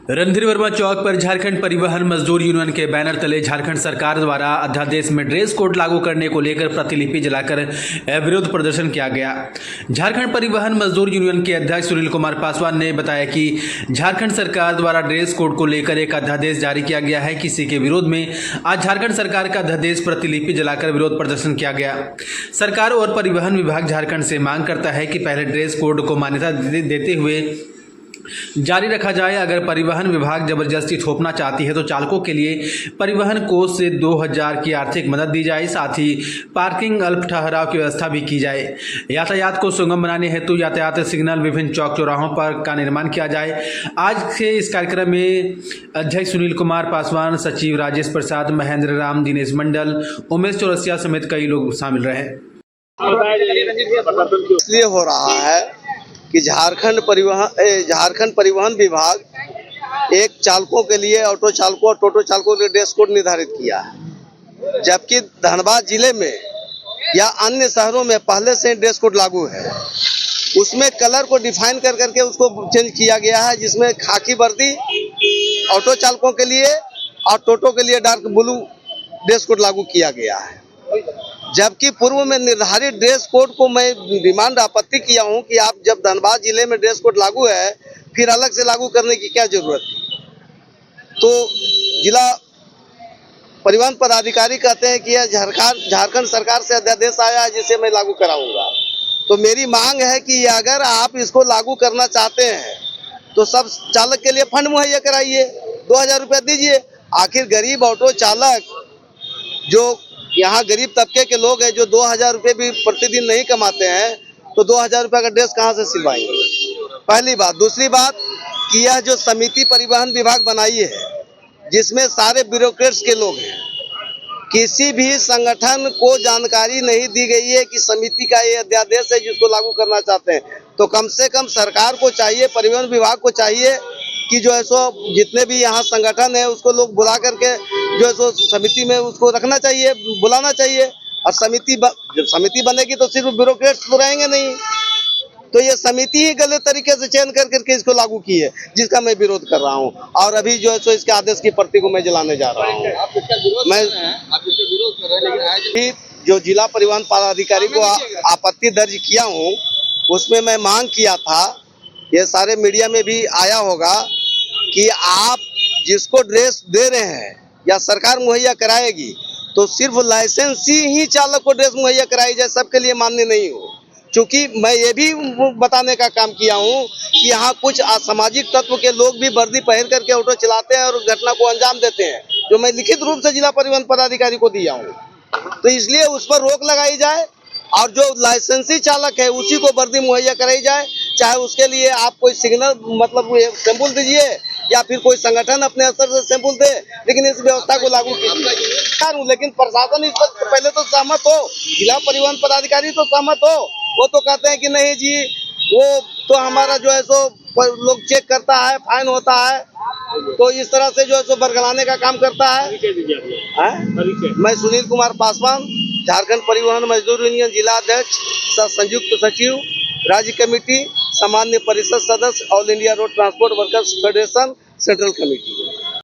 रणधीर वर्मा चौक पर झारखंड परिवहन मजदूर यूनियन के बैनर तले झारखंड सरकार द्वारा अध्यादेश में ड्रेस कोड लागू करने को लेकर प्रतिलिपि जलाकर विरोध प्रदर्शन किया गया। झारखंड परिवहन मजदूर यूनियन के अध्यक्ष सुनील कुमार पासवान ने बताया कि झारखंड सरकार द्वारा ड्रेस कोड को लेकर एक अध्यादेश जारी किया गया है। किसी के विरोध में आज झारखंड सरकार का अध्यादेश प्रतिलिपि जलाकर विरोध प्रदर्शन किया गया। सरकार और परिवहन विभाग झारखंड से मांग करता है कि पहले ड्रेस कोड को मान्यता देते हुए जारी रखा जाए। अगर परिवहन विभाग जबरदस्ती थोपना चाहती है तो चालकों के लिए परिवहन कोष से 2000 की आर्थिक मदद दी जाए। साथ ही पार्किंग अल्प ठहराव की व्यवस्था भी की जाए। यातायात को सुगम बनाने हेतु यातायात सिग्नल विभिन्न चौक चौराहों पर का निर्माण किया जाए। आज के इस कार्यक्रम में अध्यक्ष सुनील कुमार पासवान, सचिव राजेश प्रसाद, महेंद्र राम, दिनेश मंडल, उमेश चौरसिया समेत कई लोग शामिल रहे। इसलिए हो रहा है कि झारखंड परिवहन विभाग एक चालकों के लिए, ऑटो चालकों और टोटो चालकों के लिए ड्रेस कोड निर्धारित किया है, जबकि धनबाद जिले में या अन्य शहरों में पहले से ड्रेस कोड लागू है। उसमें कलर को डिफाइन कर करके उसको चेंज किया गया है, जिसमें खाकी वर्दी ऑटो चालकों के लिए और टोटो के लिए डार्क ब्लू ड्रेस कोड लागू किया गया है। जबकि पूर्व में निर्धारित ड्रेस कोड को मैं डिमांड आपत्ति किया हूं कि आप जब धनबाद जिले में ड्रेस कोड लागू है, फिर अलग से लागू करने की क्या जरूरत थी। तो जिला परिवहन पदाधिकारी कहते हैं कि यह झारखंड सरकार से अध्यादेश आया है जिसे मैं लागू कराऊंगा। तो मेरी मांग है कि अगर आप इसको लागू करना चाहते हैं तो सब चालक के लिए फंड मुहैया कराइए, 2000 रुपया दीजिए। आखिर गरीब ऑटो चालक जो यहाँ गरीब तबके के लोग हैं, जो 2000 रुपये भी प्रतिदिन नहीं कमाते हैं, तो 2000 रुपये का ड्रेस कहाँ से सिलवाएंगे? पहली बात। दूसरी बात कि यह जो समिति परिवहन विभाग बनाई है, जिसमें सारे ब्यूरोक्रेट्स के लोग हैं, किसी भी संगठन को जानकारी नहीं दी गई है कि समिति का ये अध्यादेश है जिसको लागू करना चाहते हैं। तो कम से कम सरकार को चाहिए, परिवहन विभाग को चाहिए कि जो है सो जितने भी यहाँ संगठन है उसको लोग बुला करके जो है सो समिति में उसको रखना चाहिए, बुलाना चाहिए। और जब समिति बनेगी तो सिर्फ ब्यूरोक्रेट्स तो रहेंगे नहीं। तो ये समिति ही गलत तरीके से चयन कर करके इसको लागू की है, जिसका मैं विरोध कर रहा हूँ। और अभी जो है सो इसके आदेश की प्रति को मैं जलाने जा रहा हूँ। मैं जो जिला परिवहन पदाधिकारी को आपत्ति दर्ज किया हूँ, उसमें मैं मांग किया था, ये सारे मीडिया में भी आया होगा, कि आप जिसको ड्रेस दे रहे हैं या सरकार मुहैया कराएगी तो सिर्फ लाइसेंसी ही चालक को ड्रेस मुहैया कराई जाए, सबके लिए मान्य नहीं हो। क्योंकि मैं ये भी बताने का काम किया हूँ कि यहाँ कुछ असामाजिक तत्व के लोग भी वर्दी पहन करके ऑटो चलाते हैं और घटना को अंजाम देते हैं, जो मैं लिखित रूप से जिला परिवहन पदाधिकारी को दिया हूँ। तो इसलिए उस पर रोक लगाई जाए और जो लाइसेंसी चालक है उसी को वर्दी मुहैया कराई जाए। चाहे उसके लिए आप कोई सिग्नल मतलब सैंपल दीजिए या फिर कोई संगठन अपने स्तर से सैंपल दे, लेकिन इस व्यवस्था को लागू कीजिए। लेकिन प्रशासन इस पर पहले तो सहमत हो, जिला परिवहन पदाधिकारी तो सहमत हो। वो तो कहते हैं कि नहीं जी, वो तो हमारा जो है सो लोग चेक करता है, फाइन होता है, तो इस तरह से जो है सो बरगलाने का काम करता है। मैं सुनील कुमार पासवान, झारखंड परिवहन मजदूर यूनियन जिला अध्यक्ष, संयुक्त सचिव, राज्य कमेटी, सामान्य परिषद सदस्य, all India road transport workers federation, central committee.